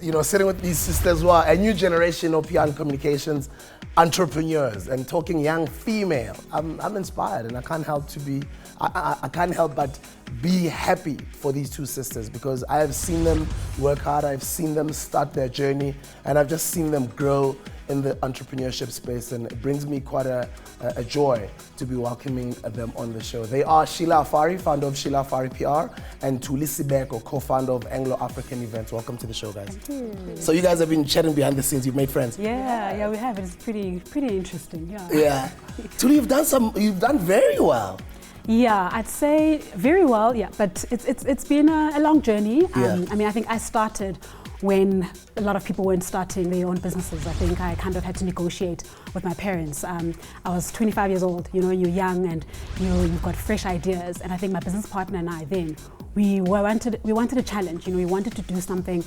You know, sitting with these sisters who are a new generation of PR and communications entrepreneurs and talking young female. I'm inspired, and I can't help but be happy for these two sisters, because I have seen them work hard, I've seen them start their journey, and I've just seen them grow in the entrepreneurship space, and it brings me quite a joy to be welcoming them on the show. They are Sheila Afari, founder of Sheila Afari PR, and Thuli Sibeko, co-founder of Anglo-African Events. Welcome to the show, guys. Thank you. So you guys have been chatting behind the scenes, you've made friends. Yeah, we have. It's pretty interesting, yeah. Yeah. Thuli, you've done very well. Yeah, I'd say very well, yeah, but it's been a long journey. Yeah. I mean, I think I started when a lot of people weren't starting their own businesses. I think I kind of had to negotiate with my parents. I was 25 years old, you know, you're young and you've got fresh ideas. And I think my business partner and I then, we wanted a challenge, you know, we wanted to do something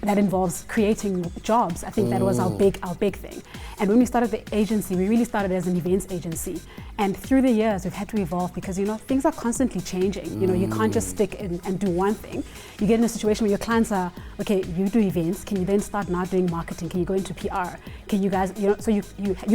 that involves creating jobs. I think that was our big thing. And when we started the agency, we really started as an events agency. And through the years, we've had to evolve because, you know, things are constantly changing. You know, you can't just stick and do one thing. You get in a situation where your clients are, okay, you do events, can you then start now doing marketing? Can you go into PR? Can you guys, you know, so you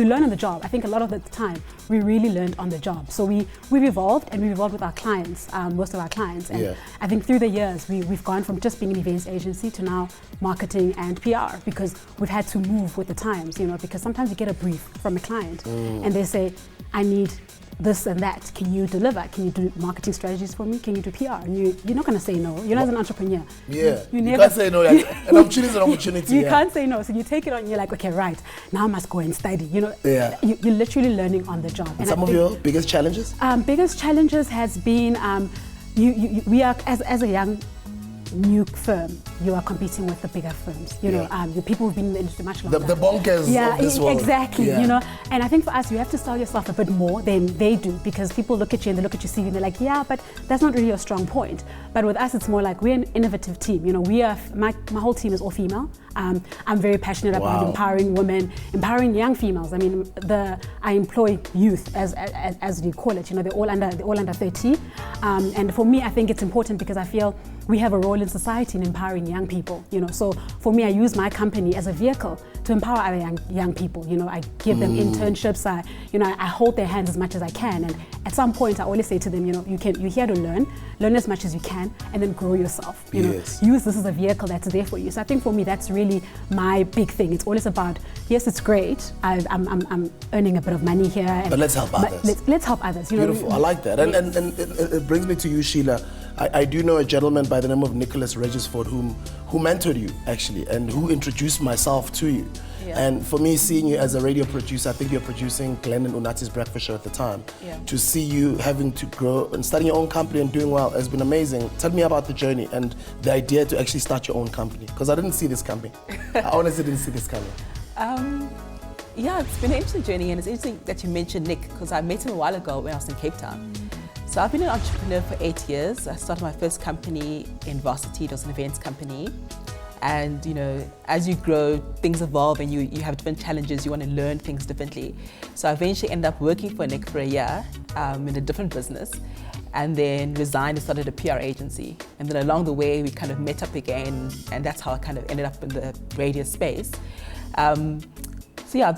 learn on the job. I think a lot of the time, we really learned on the job. So we've evolved, and we've evolved with our clients, most of our clients. And I think through the years, we've gone from just being an events agency to now marketing and PR, because we've had to move with the times, you know, because sometimes you get a brief from a client and they say, I need this and that. Can you deliver? Can you do marketing strategies for me? Can you do PR? And you're not going to say no. You're not an entrepreneur. Yeah, you can't say no. An opportunity is an opportunity. You can't say no. So you take it on and you're like, okay, right, now I must go and study. You know, you're literally learning on the job. And some of your biggest challenges? Biggest challenges has been, we are, as a young new firm, you are competing with the bigger firms, you know, the people who've been in the industry much longer. The bonkers of this world. Exactly, you know, and I think for us, you have to sell yourself a bit more than they do, because people look at you and they look at your CV and they're like, yeah, but that's not really your strong point. But with us, it's more like we're an innovative team. You know, we are, my whole team is all female. I'm very passionate about empowering women, empowering young females. I mean, I employ youth, as we call it. You know, they're all under 30. And for me, I think it's important because I feel we have a role in society in empowering young people. You know, so for me, I use my company as a vehicle to empower other young people. You know, I give them internships. I hold their hands as much as I can. And at some point, I always say to them, you know, you're here to learn as much as you can, and then grow yourself. You know, use this as a vehicle that's there for you. So I think for me, that's really my big thing. It's always about, yes, it's great. I'm earning a bit of money here. But let's help others. Let's help others. You Beautiful. know, I like that. And it brings me to you, Sheila. I do know a gentleman by the name of Nicholas Regisford who mentored you, actually, and who introduced myself to you. Yeah. And for me, seeing you as a radio producer, I think you're producing Glenn and Unati's Breakfast Show at the time. Yeah. To see you having to grow and starting your own company and doing well has been amazing. Tell me about the journey and the idea to actually start your own company, because I didn't see this coming. I honestly didn't see this coming. Yeah, it's been an interesting journey, and it's interesting that you mentioned Nick, because I met him a while ago when I was in Cape Town. So I've been an entrepreneur for 8 years. I started my first company in Varsity. It was an events company. And you know, as you grow, things evolve and you have different challenges. You want to learn things differently. So I eventually ended up working for Nick for a year in a different business, and then resigned and started a PR agency. And then along the way, we kind of met up again, and that's how I kind of ended up in the radio space. So yeah,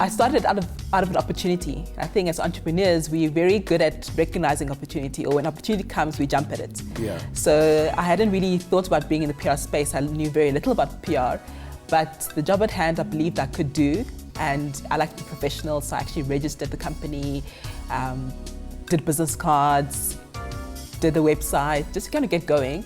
I started out of an opportunity. I think as entrepreneurs, we're very good at recognizing opportunity, or when opportunity comes, we jump at it. Yeah. So I hadn't really thought about being in the PR space. I knew very little about PR, but the job at hand I believed I could do, and I like to be professional, so I actually registered the company, did business cards, did the website, just to kind of get going.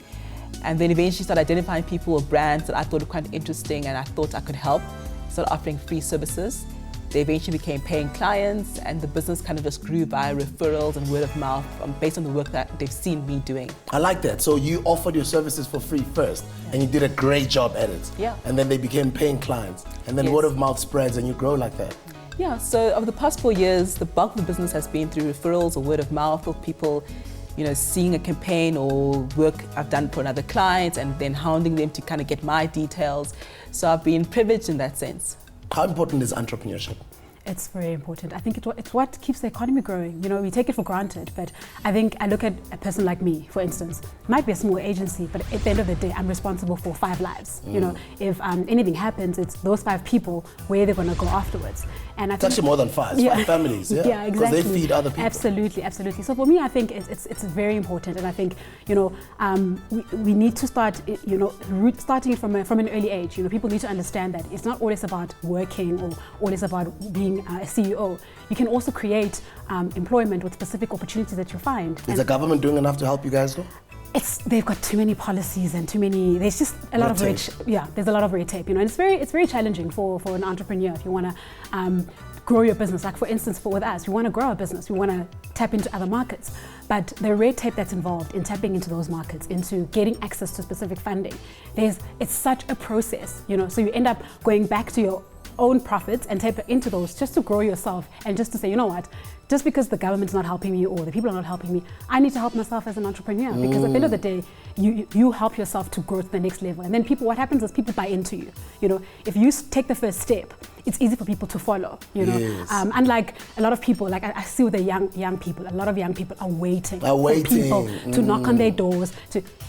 And then eventually started identifying people or brands that I thought were quite interesting and I thought I could help. Started offering free services. They eventually became paying clients, and the business kind of just grew by referrals and word of mouth based on the work that they've seen me doing. I like that. So you offered your services for free first, and you did a great job at it. Yeah. And then they became paying clients, and then word of mouth spreads, and you grow like that. Yeah. So over the past 4 years, the bulk of the business has been through referrals or word of mouth, or people, you know, seeing a campaign or work I've done for another client, and then hounding them to kind of get my details. So I've been privileged in that sense. How important is entrepreneurship? It's very important. I think it's what keeps the economy growing. You know, we take it for granted, but I think I look at a person like me, for instance, might be a small agency, but at the end of the day, I'm responsible for 5 lives. You know, if anything happens, it's those 5 people where they're going to go afterwards. And I It's actually more than 5. It's 5 families. Yeah, yeah, exactly. Because they feed other people. Absolutely, absolutely. So for me, I think it's very important, and I think, you know, we need to start, you know, starting it from an early age. You know, people need to understand that it's not always about working or always about being a CEO. You can also create employment with specific opportunities that you find. Is the government doing enough to help you guys though? They've got too many policies and there's just a lot of there's a lot of red tape, you know, and it's very challenging for an entrepreneur if you want to grow your business. Like for instance, with us, we want to grow our business, we want to tap into other markets, but the red tape that's involved in tapping into those markets, into getting access to specific funding, it's such a process, you know, so you end up going back to your own profits and tap into those just to grow yourself and just to say, you know what, just because the government's not helping me or the people are not helping me, I need to help myself as an entrepreneur, because at the end of the day, you help yourself to grow to the next level. And then what happens is people buy into you. You know, if you take the first step, it's easy for people to follow, you know. Yes. Unlike a lot of people, like I see with the young people, a lot of young people are waiting for people to knock on their doors,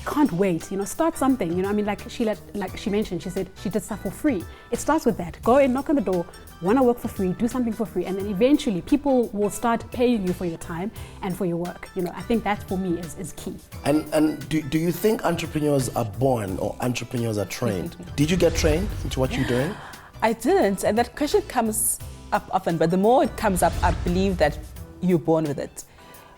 can't wait, you know, start something, you know. I mean, like Sheila, like she mentioned, she said she did stuff for free. It starts with that. Go and knock on the door, want to work for free, do something for free, and then eventually people will start paying you for your time and for your work. You know, I think that for me is key. And do you think entrepreneurs are born or entrepreneurs are trained? Did you get trained into what you're doing? I didn't, and that question comes up often, but the more it comes up, I believe that you're born with it.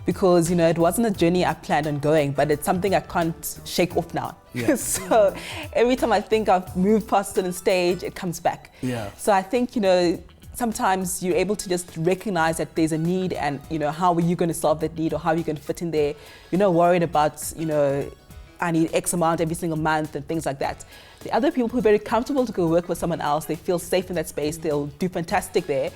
Because, you know, it wasn't a journey I planned on going, but it's something I can't shake off now. Yeah. So every time I think I've moved past a certain stage, it comes back. Yeah. So I think, you know, sometimes you're able to just recognize that there's a need, and, you know, how are you going to solve that need, or how are you going to fit in there? You're not worried about, you know, I need X amount every single month and things like that. The other people who are very comfortable to go work with someone else, they feel safe in that space, they'll do fantastic there.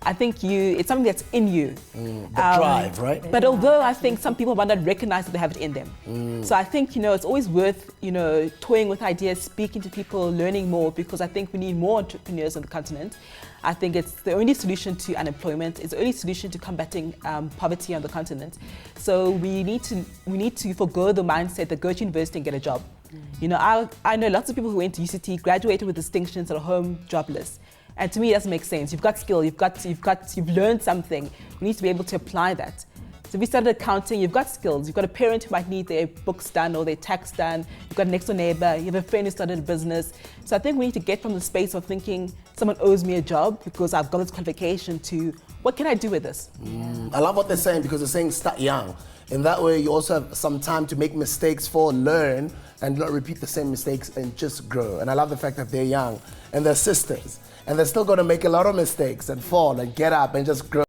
I think it's something that's in you. The drive, right? But although I think some people might not recognize that they have it in them. So I think, you know, it's always worth, you know, toying with ideas, speaking to people, learning more, because I think we need more entrepreneurs on the continent. I think it's the only solution to unemployment. It's the only solution to combating poverty on the continent. So we need to forgo the mindset that go to university and get a job. You know, I know lots of people who went to UCT, graduated with distinctions, are home jobless. And to me, it doesn't make sense. You've got skill, you've learned something. You need to be able to apply that. So if you started accounting, you've got skills. You've got a parent who might need their books done or their tax done. You've got a next door neighbor. You have a friend who started a business. So I think we need to get from the space of thinking someone owes me a job because I've got this qualification to what can I do with this? I love what they're saying, because they're saying start young. In that way, you also have some time to make mistakes, learn, and not repeat the same mistakes and just grow. And I love the fact that they're young and they're sisters. And they're still going to make a lot of mistakes and fall and get up and just grow.